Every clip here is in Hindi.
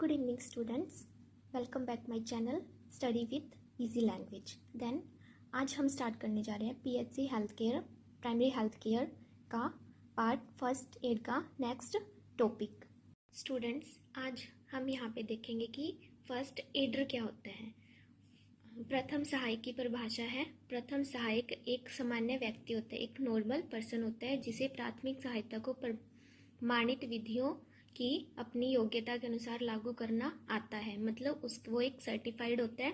Good evening students, welcome back my channel Study with Easy Language। Then आज हम स्टार्ट करने जा रहे हैं PHC health care primary health care का पार्ट फर्स्ट एड का नेक्स्ट टॉपिक। स्टूडेंट्स आज हम यहाँ पे देखेंगे कि फर्स्ट एडर क्या होता है। प्रथम सहायक की परिभाषा है। प्रथम सहायक एक सामान्य व्यक्ति होता है, एक नॉर्मल पर्सन होता है जिसे प्राथमिक सहायता को प्रमाणित विधियों की अपनी योग्यता के अनुसार लागू करना आता है। मतलब वो एक सर्टिफाइड होता है,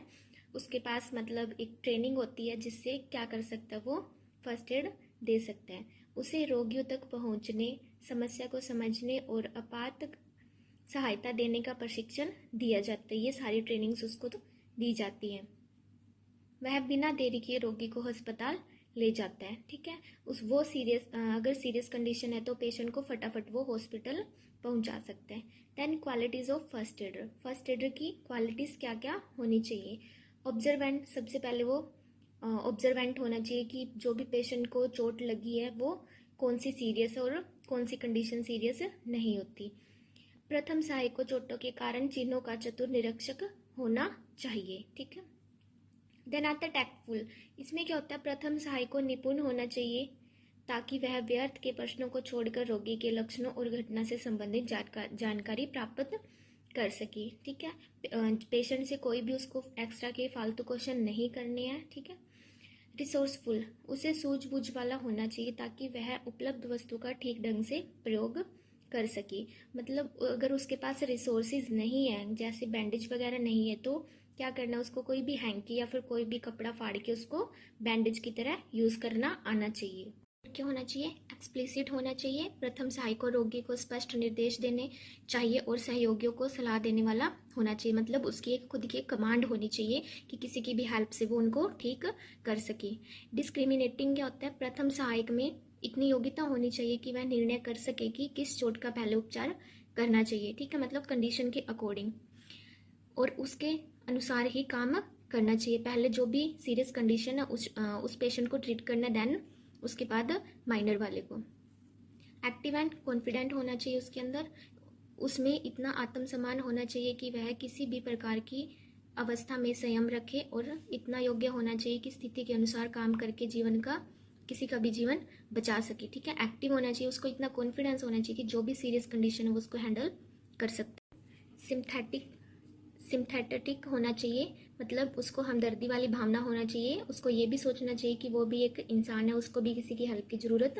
उसके पास मतलब एक ट्रेनिंग होती है जिससे क्या कर सकता है, वो फर्स्ट एड दे सकता है। उसे रोगियों तक पहुंचने, समस्या को समझने और आपात सहायता देने का प्रशिक्षण दिया जाता है। ये सारी ट्रेनिंग्स उसको तो दी जाती हैं। वह बिना देरी किए रोगी को अस्पताल ले जाता है। ठीक है, वो अगर सीरियस कंडीशन है तो पेशेंट को फटाफट वो हॉस्पिटल पहुंचा सकते हैं। 10 qualities of first adder. First adder की क्वालिटीज क्या क्या होनी चाहिए। ऑब्जर्वेंट, सबसे पहले वो ऑब्जर्वेंट होना चाहिए कि जो भी पेशेंट को चोट लगी है वो कौन सी सीरियस है और कौन सी कंडीशन सीरियस नहीं होती। प्रथम सहायक को चोटों के कारण चिन्हों का चतुर निरीक्षक होना चाहिए। ठीक है, देन आता है टैक्टफुल। इसमें क्या होता है, प्रथम सहायक को निपुण होना चाहिए ताकि वह व्यर्थ के प्रश्नों को छोड़कर रोगी के लक्षणों और घटना से संबंधित जानकारी प्राप्त कर सके। ठीक है, पेशेंट से कोई भी उसको एक्स्ट्रा के फालतू क्वेश्चन नहीं करने हैं। ठीक है, रिसोर्सफुल, उसे सूझबूझ वाला होना चाहिए ताकि वह उपलब्ध वस्तु का ठीक ढंग से प्रयोग कर सके। मतलब अगर उसके पास रिसोर्सेज नहीं है, जैसे बैंडेज वगैरह नहीं है, तो क्या करना, उसको कोई भी हैंकी या फिर कोई भी कपड़ा फाड़ के उसको बैंडेज की तरह यूज करना आना चाहिए। क्या होना चाहिए, एक्सप्लिसिट होना चाहिए। प्रथम सहायक को रोगी को स्पष्ट निर्देश देने चाहिए और सहयोगियों को सलाह देने वाला होना चाहिए। मतलब उसकी एक खुद की कमांड होनी चाहिए कि किसी की भी हेल्प से वो उनको ठीक कर सके। डिस्क्रिमिनेटिंग क्या होता है, प्रथम सहायक में इतनी योग्यता होनी चाहिए कि वह निर्णय कर सके कि किस चोट का पहले उपचार करना चाहिए। ठीक है, मतलब कंडीशन के अकॉर्डिंग और उसके अनुसार ही काम करना चाहिए। पहले जो भी सीरियस कंडीशन है उस पेशेंट को ट्रीट करना, देन उसके बाद माइनर वाले को। एक्टिव एंड कॉन्फिडेंट होना चाहिए उसके अंदर। उसमें इतना आत्मसम्मान होना चाहिए कि वह किसी भी प्रकार की अवस्था में संयम रखे और इतना योग्य होना चाहिए कि स्थिति के अनुसार काम करके किसी का भी जीवन बचा सके। ठीक है, एक्टिव होना चाहिए, उसको इतना कॉन्फिडेंस होना चाहिए कि जो भी सीरियस कंडीशन है वो उसको हैंडल कर सकता है। सिम्पैथेटिक होना चाहिए, मतलब उसको हमदर्दी वाली भावना होना चाहिए। उसको ये भी सोचना चाहिए कि वो भी एक इंसान है, उसको भी किसी की हेल्प की ज़रूरत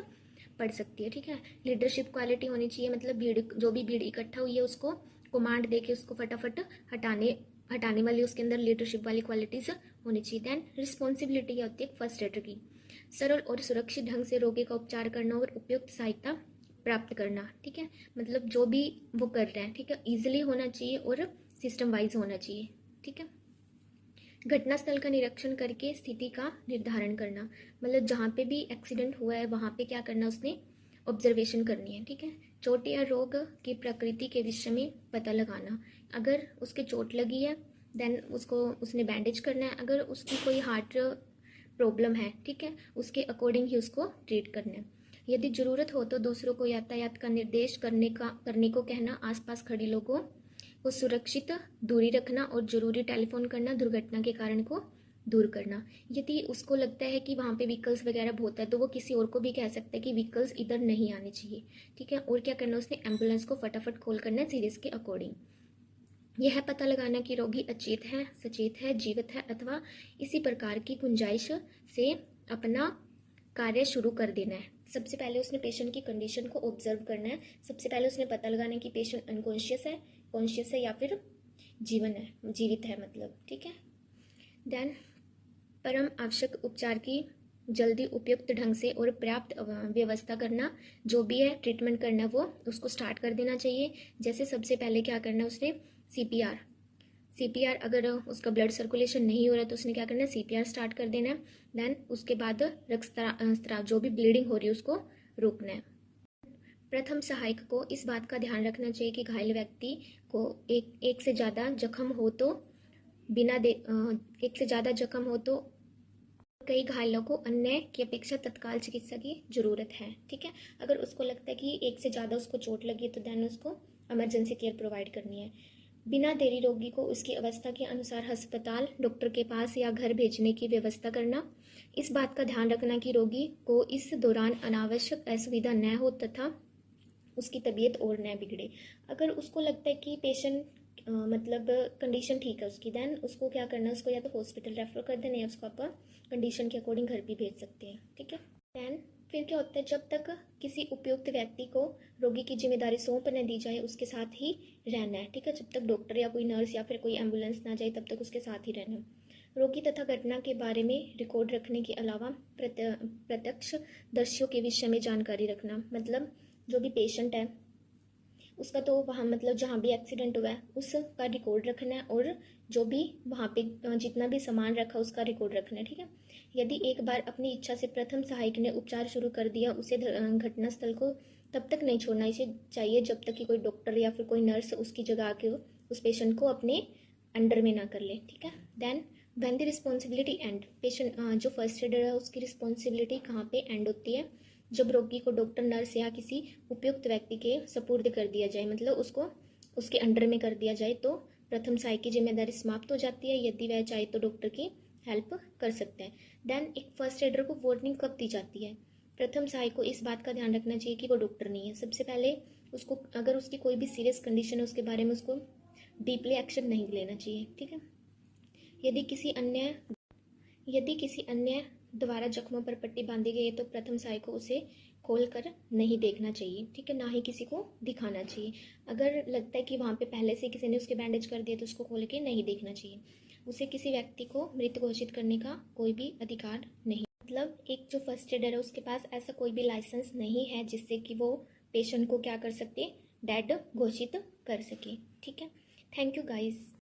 पड़ सकती है। ठीक है, लीडरशिप क्वालिटी होनी चाहिए, मतलब जो भी भीड़ इकट्ठा हुई है उसको कमांड देके उसको फटाफट हटाने वाली उसके अंदर लीडरशिप वाली क्वालिटीज होनी चाहिए। दैन रिस्पॉन्सिबिलिटी क्या होती है फर्स्ट एडर की, सरल और सुरक्षित ढंग से रोगी का उपचार करना और उपयुक्त सहायता प्राप्त करना। ठीक है, मतलब जो भी वो कर रहे हैं, ठीक है, ईजिली होना चाहिए और सिस्टम वाइज होना चाहिए। ठीक है, घटनास्थल का निरीक्षण करके स्थिति का निर्धारण करना, मतलब जहाँ पे भी एक्सीडेंट हुआ है वहाँ पे क्या करना, उसने ऑब्जर्वेशन करनी है। ठीक है, चोट या रोग की प्रकृति के विषय में पता लगाना। अगर उसके चोट लगी है देन उसने बैंडेज करना है। अगर उसकी कोई हार्ट प्रॉब्लम है, ठीक है, उसके अकॉर्डिंग ही उसको ट्रीट करना है। यदि जरूरत हो तो दूसरों को यातायात का निर्देश करने को कहना, आसपास खड़े लोगों को सुरक्षित दूरी रखना और जरूरी टेलीफोन करना, दुर्घटना के कारण को दूर करना। यदि उसको लगता है कि वहाँ पे व्हीकल्स वगैरह बहुत है तो वो किसी और को भी कह सकता है कि व्हीकल्स इधर नहीं आने चाहिए। ठीक है, और क्या करना, उसने एम्बुलेंस को फटाफट कॉल करना है सीरियस के अकॉर्डिंग। यह पता लगाना कि रोगी अचेत है, सचेत है, जीवित है अथवा इसी प्रकार की गुंजाइश से अपना कार्य शुरू कर देना है। सबसे पहले उसने पेशेंट की कंडीशन को ऑब्जर्व करना है। सबसे पहले उसने पता लगाना है कि पेशेंट अनकॉन्शियस है, कॉन्शियस है या फिर जीवित है मतलब। ठीक है, देन परम आवश्यक उपचार की जल्दी उपयुक्त ढंग से और पर्याप्त व्यवस्था करना। जो भी है ट्रीटमेंट करना वो उसको स्टार्ट कर देना चाहिए। जैसे सबसे पहले क्या करना है, उसने सीपीआर अगर उसका ब्लड सर्कुलेशन नहीं हो रहा तो उसने क्या करना है, सीपीआर स्टार्ट कर देना है। देन उसके बाद रक्तस्राव जो भी ब्लीडिंग हो रही है उसको रोकना है। प्रथम सहायक को इस बात का ध्यान रखना चाहिए कि घायल व्यक्ति को एक से ज़्यादा जख्म हो तो कई घायलों को अन्य की अपेक्षा तत्काल चिकित्सा की जरूरत है। ठीक है, अगर उसको लगता है कि एक से ज़्यादा उसको चोट लगी है तो देन उसको इमरजेंसी केयर प्रोवाइड करनी है। बिना देरी रोगी को उसकी अवस्था के अनुसार अस्पताल, डॉक्टर के पास या घर भेजने की व्यवस्था करना। इस बात का ध्यान रखना कि रोगी को इस दौरान अनावश्यक असुविधा न हो तथा उसकी तबीयत और न बिगड़े। अगर उसको लगता है कि पेशेंट मतलब कंडीशन ठीक है उसकी, देन उसको क्या करना है, उसको या तो हॉस्पिटल रेफर कर देना या उसको आप कंडीशन के अकॉर्डिंग घर भी भेज सकते हैं। ठीक है। देन फिर क्या होता है, जब तक किसी उपयुक्त व्यक्ति को रोगी की जिम्मेदारी सौंप न दी जाए उसके साथ ही रहना है। ठीक है। जब तक डॉक्टर या कोई नर्स या फिर कोई एम्बुलेंस ना जाए तब तक उसके साथ ही रहना है। रोगी तथा घटना के बारे में रिकॉर्ड रखने के अलावा प्रत्यक्ष दर्शियों के विषय में जानकारी रखना। मतलब जो भी पेशेंट है उसका तो वहाँ मतलब जहाँ भी एक्सीडेंट हुआ है उसका रिकॉर्ड रखना है, और जो भी वहाँ पे जितना भी सामान रखा उसका रिकॉर्ड रखना है। ठीक है। यदि एक बार अपनी इच्छा से प्रथम सहायक ने उपचार शुरू कर दिया, उसे घटनास्थल को तब तक नहीं छोड़ना इसे चाहिए जब तक कि कोई डॉक्टर या फिर कोई नर्स उसकी जगह आके उस पेशेंट को अपने अंडर में ना कर ले। ठीक है। Then when the responsibility and, patient जो फर्स्ट एडर है उसकी रिस्पॉन्सिबिलिटी कहाँ पे एंड होती है, जब रोगी को डॉक्टर, नर्स या किसी उपयुक्त व्यक्ति के सपुर्द कर दिया जाए, मतलब उसको उसके अंडर में कर दिया जाए, तो प्रथम सहायक की जिम्मेदारी समाप्त हो जाती है। यदि वह चाहे तो डॉक्टर की हेल्प कर सकते हैं। देन एक फर्स्ट एडर को वार्निंग कब दी जाती है, प्रथम सहायक को इस बात का ध्यान रखना चाहिए कि वो डॉक्टर नहीं है। सबसे पहले उसको अगर उसकी कोई भी सीरियस कंडीशन है उसके बारे में उसको डीपली एक्शन नहीं लेना चाहिए। ठीक है। यदि किसी अन्य यदि किसी अन्य द्वारा जख्मों पर पट्टी बांधी गई है तो प्रथम सहायक को उसे खोल कर नहीं देखना चाहिए। ठीक है। ना ही किसी को दिखाना चाहिए। अगर लगता है कि वहाँ पे पहले से किसी ने उसके बैंडेज कर दिया तो उसको खोल के नहीं देखना चाहिए। उसे किसी व्यक्ति को मृत घोषित करने का कोई भी अधिकार नहीं। मतलब एक जो फर्स्ट एडर है उसके पास ऐसा कोई भी लाइसेंस नहीं है जिससे कि वो पेशेंट को क्या कर सकते, डेड घोषित कर सके। ठीक है। Thank you guys.